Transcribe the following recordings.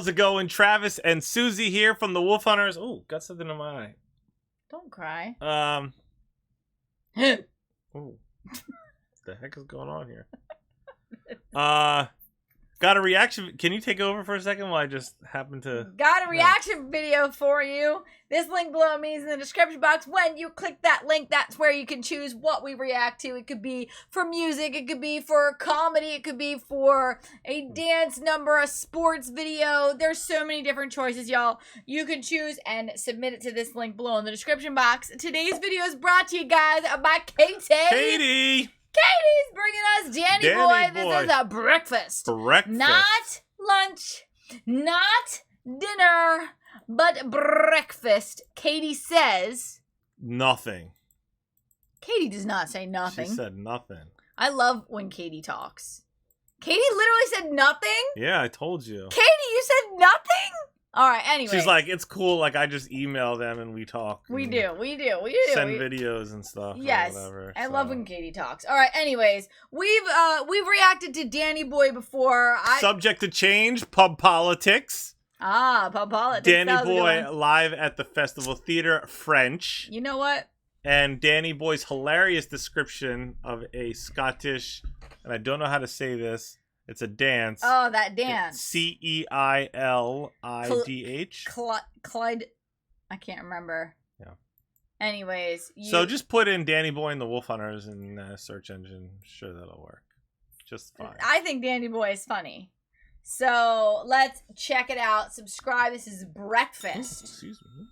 how's it going? Travis and Susie here from the Wolf Hunters. Oh, got something in my eye. Don't cry. Oh, what the heck is going on here? Got a reaction. Can you take over for a second while I just happen to... Got a reaction video for you. This link below me is in the description box. When you click that link, that's where you can choose what we react to. It could be for music. It could be for comedy. It could be for a dance number, a sports video. There's so many different choices, y'all. You can choose and submit it to this link below in the description box. Today's video is brought to you guys by Katie. Katie! Katie's bringing us Danny Boy. This is a breakfast. Not lunch, not dinner, but breakfast. Katie says... Nothing. Katie does not say nothing. She said nothing. I love when Katie talks. Katie literally said nothing? Yeah, I told you. Katie, you said nothing? All right, anyway. She's like, it's cool. Like, I just email them and we talk. We do. Send videos and stuff. Yes, whatever, I love when Katie talks. All right, anyways, we've reacted to Danny Boy before. Subject to change, pub politics. Ah, pub politics. Danny Boy live at the Festival Theater, French. You know what? And Danny Boy's hilarious description of a Scottish, and I don't know how to say this, it's a dance. Oh, that dance. Ceilidh. Clyde. I can't remember. Yeah. Anyways. So just put in Danny Boy and the Wolf Hunters in the search engine. Sure, that'll work. Just fine. I think Danny Boy is funny. So let's check it out. Subscribe. This is breakfast. Excuse me.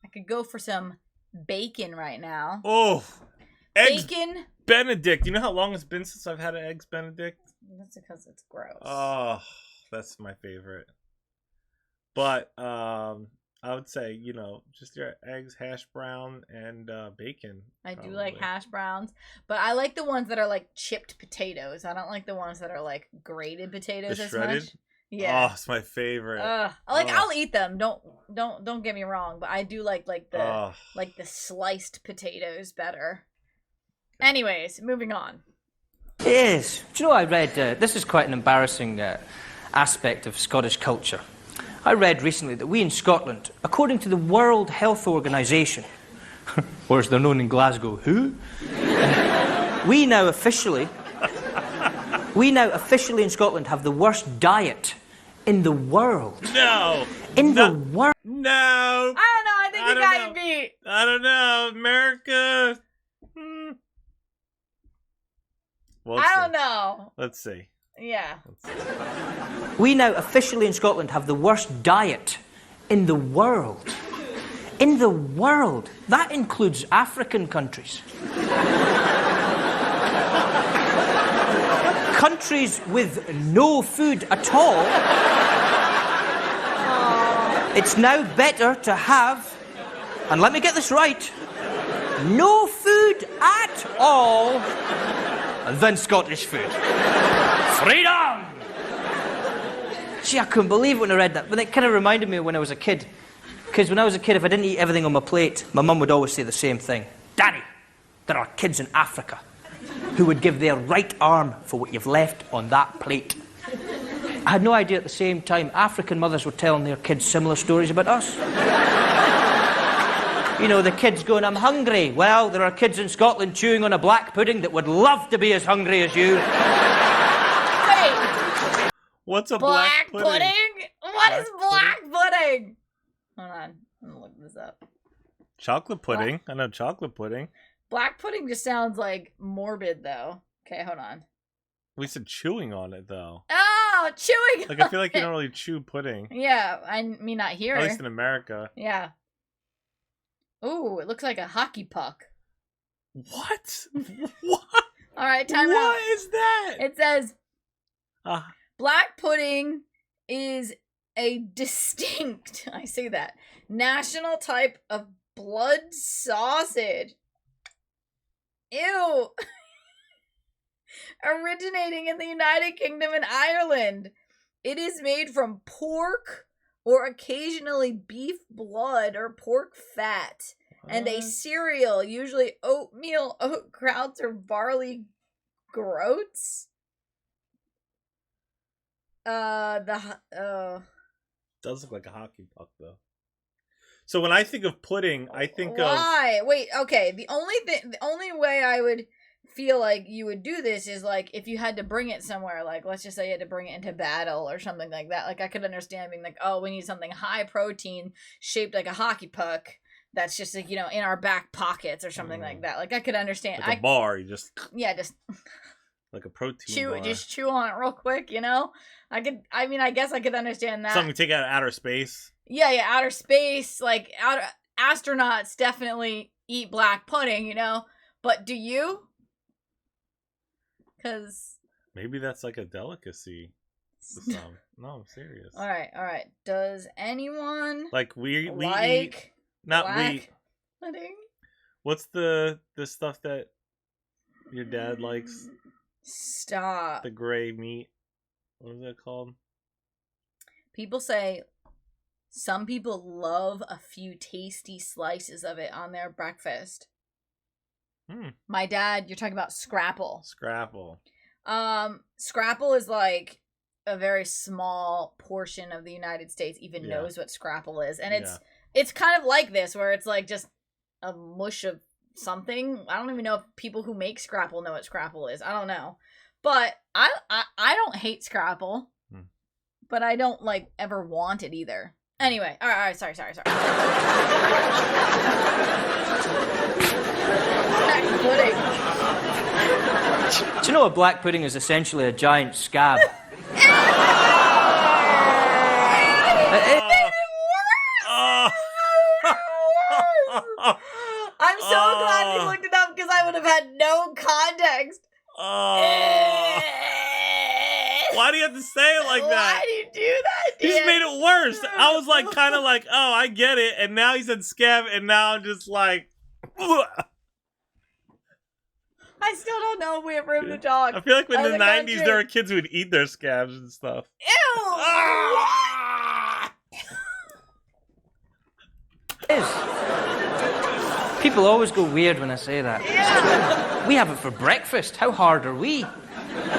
I could go for some bacon right now. Oh. Eggs bacon. Benedict. You know how long it's been since I've had an Eggs Benedict? That's because it's gross. Oh, that's my favorite. But I would say, you know, just your eggs, hash brown, and bacon. I do like hash browns, but I like the ones that are like chipped potatoes. I don't like the ones that are like grated potatoes as much. Yeah. Oh, it's my favorite. I'll eat them. Don't get me wrong, but I do like the sliced potatoes better. Anyways, moving on. Yes. Do you know, I read, this is quite an embarrassing aspect of Scottish culture. I read recently that we in Scotland, according to the World Health Organisation, or as they're known in Glasgow, WHO? we now officially in Scotland have the worst diet in the world. No! The world. No! I don't know, I think you got it beat. I don't know. America... Well, I don't know. Let's see. Yeah. We now officially in Scotland have the worst diet in the world. In the world. That includes African countries. Countries with no food at all. It's now better to have, and let me get this right, no food at all than Scottish food. Freedom! Gee, I couldn't believe it when I read that, but it kind of reminded me of when I was a kid. Because when I was a kid, if I didn't eat everything on my plate, my mum would always say the same thing. Danny, there are kids in Africa who would give their right arm for what you've left on that plate. I had no idea at the same time African mothers were telling their kids similar stories about us. You know, the kids going, I'm hungry. Well, there are kids in Scotland chewing on a black pudding that would love to be as hungry as you. Wait. What's a black pudding? What is black pudding? Hold on. I'm gonna look this up. Chocolate pudding. I know chocolate pudding. Black pudding just sounds like morbid, though. Okay, hold on. We said chewing on it, though. Oh, chewing Like, I feel like you don't really chew pudding. Yeah, I mean, not here. At least in America. Yeah. Ooh, it looks like a hockey puck. What? What? All right, time out. What is that? It says, black pudding is a distinct, I say that, national type of blood sausage. Ew. Originating in the United Kingdom and Ireland. It is made from pork or occasionally beef blood or pork fat. And a cereal, usually oatmeal, oat groats, or barley groats. does look like a hockey puck, though. So when I think of pudding, I think Why? Wait, okay. The only way I would feel like you would do this is like if you had to bring it somewhere, like let's just say you had to bring it into battle or something like that. Like I could understand being like, oh, we need something high protein shaped like a hockey puck that's just like, you know, in our back pockets or something like that. Like I could understand. Like a bar, you just just like a protein bar. Just chew on it real quick, you know? I guess I could understand that. Something to take out of outer space. Yeah, outer space, like astronauts definitely eat black pudding, you know? But do you? Because maybe that's like a delicacy to some. No, I'm serious. All right. Does anyone like we like eat not black pudding? What's the stuff that your dad likes? Stop. The gray meat. What is that called? People say some people love a few tasty slices of it on their breakfast. My dad, you're talking about scrapple. Scrapple is like a very small portion of the United States even knows what scrapple is. And it's kind of like this, where it's like just a mush of something. I don't even know if people who make scrapple know what scrapple is. I don't know. But I don't hate scrapple. But I don't like ever want it either. Anyway, all right, sorry. Black pudding. Do you know a black pudding is essentially a giant scab? I'm so glad you looked it up because I would have had no context. Why do you have to say it like that? Why do you do that, He just made it worse. I was like, kind of like, oh, I get it. And now he said scav, and now I'm just like, ugh. I still don't know if we have room to talk. I feel like in the 90s, there were kids who would eat their scabs and stuff. Ew! People always go weird when I say that. Yeah. We have it for breakfast. How hard are we? So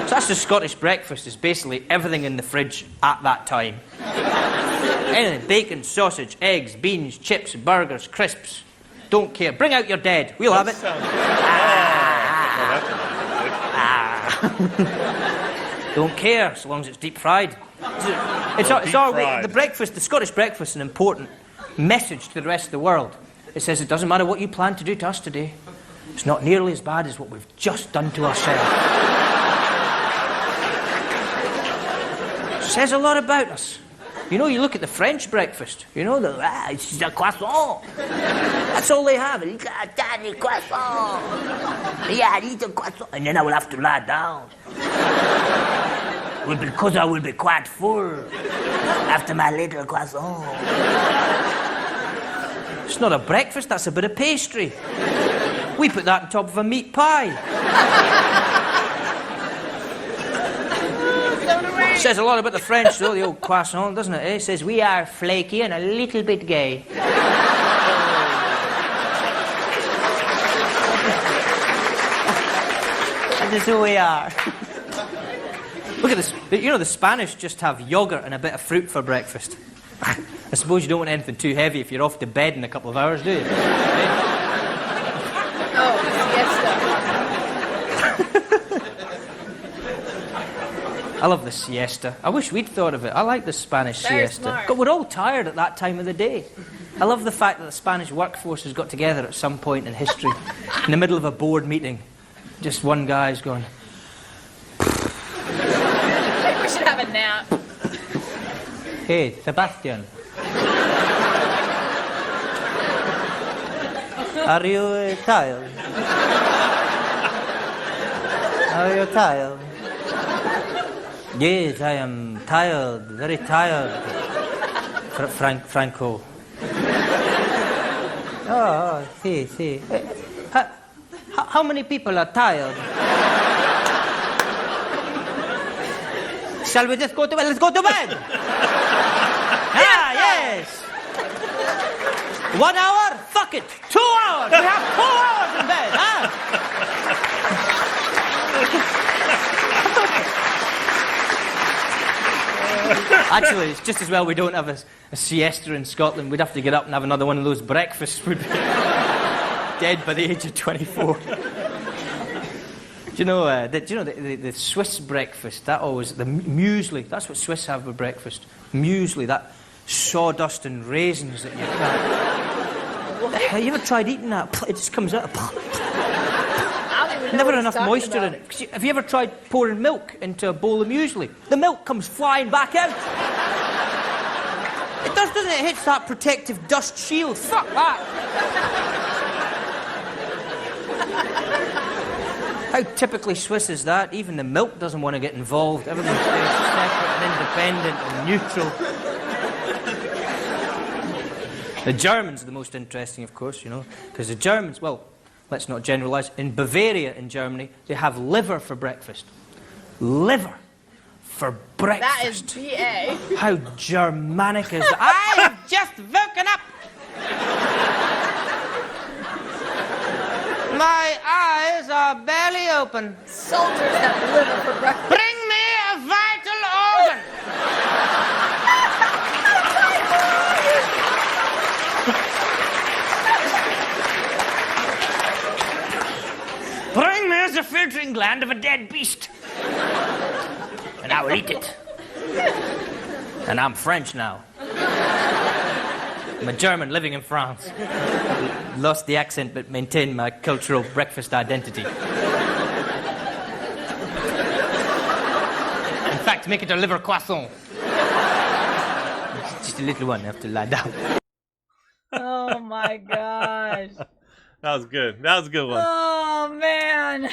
that's the Scottish breakfast. Is basically everything in the fridge at that time. Anything. Bacon, sausage, eggs, beans, chips, burgers, crisps. Don't care. Bring out your dead. We'll have it. Don't care, so long as it's deep fried. The breakfast, the Scottish breakfast, is an important message to the rest of the world. It says it doesn't matter what you plan to do to us today. It's not nearly as bad as what we've just done to ourselves. It says a lot about us. You know, you look at the French breakfast. You know, it's a croissant. That's all they have. It's a tiny croissant. Yeah, I eat a croissant. And then I will have to lie down. Well, because I will be quite full after my little croissant. It's not a breakfast, that's a bit of pastry. We put that on top of a meat pie. It says a lot about the French, though, the old croissant, doesn't it? It says we are flaky and a little bit gay. That is who we are. Look at this. You know, the Spanish just have yogurt and a bit of fruit for breakfast. I suppose you don't want anything too heavy if you're off to bed in a couple of hours, do you? Oh, I love the siesta. I wish we'd thought of it. I like the Spanish Very siesta. smart. But we're all tired at that time of the day. I love the fact that the Spanish workforce has got together at some point in history, in the middle of a board meeting. Just one guy's going... Maybe we should have a nap. Hey, Sebastian. Are you tired? Are you tired? Yes, I am tired, very tired. Franco. Oh, see. How many people are tired? Shall we just go to bed? Let's go to bed! Yes! 1 hour? Fuck it! 2 hours! We have 2 hours in bed, huh? Actually, it's just as well we don't have a siesta in Scotland. We'd have to get up and have another one of those breakfasts. We'd be dead by the age of 24. Do you know the Swiss breakfast? That always the muesli. That's what Swiss have for breakfast. Muesli, that sawdust and raisins that you can't. Have you ever tried eating that? It just comes out. Never enough moisture in it. Have you ever tried pouring milk into a bowl of muesli? The milk comes flying back out. It does, doesn't it? It hits that protective dust shield. Fuck that. How typically Swiss is that? Even the milk doesn't want to get involved. Everything's very separate and independent and neutral. The Germans are the most interesting, of course, you know, because the Germans, well, let's not generalise. In Bavaria, in Germany, they have liver for breakfast. Liver for breakfast. That is BA. How Germanic is that? I have just woken up. My eyes are barely open. Soldiers have liver for breakfast. Bring me a vital organ. Bring me the filtering gland of a dead beast. And I will eat it. And I'm French now. I'm a German living in France. Lost the accent but maintained my cultural breakfast identity. In fact, make it a liver croissant. Just a little one, I have to lie down. Oh my gosh. That was good. That was a good one. Oh man.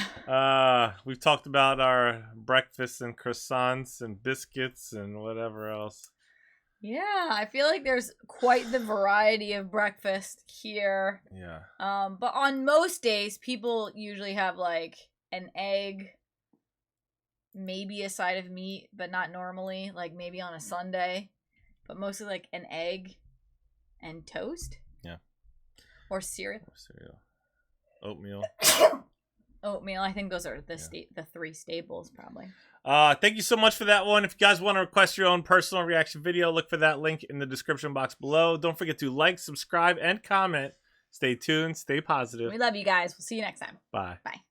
We've talked about our breakfasts and croissants and biscuits and whatever else. Yeah, I feel like there's quite the variety of breakfast here. Yeah. But on most days, people usually have like an egg, maybe a side of meat, but not normally. Like maybe on a Sunday, but mostly like an egg and toast. Yeah. Or cereal. Oatmeal. Oatmeal. I think those are the three staples probably. Thank you so much for that one. If you guys want to request your own personal reaction video, look for that link in the description box below. Don't forget to like, subscribe, and comment. Stay tuned. Stay positive. We love you guys. We'll see you next time. Bye. Bye.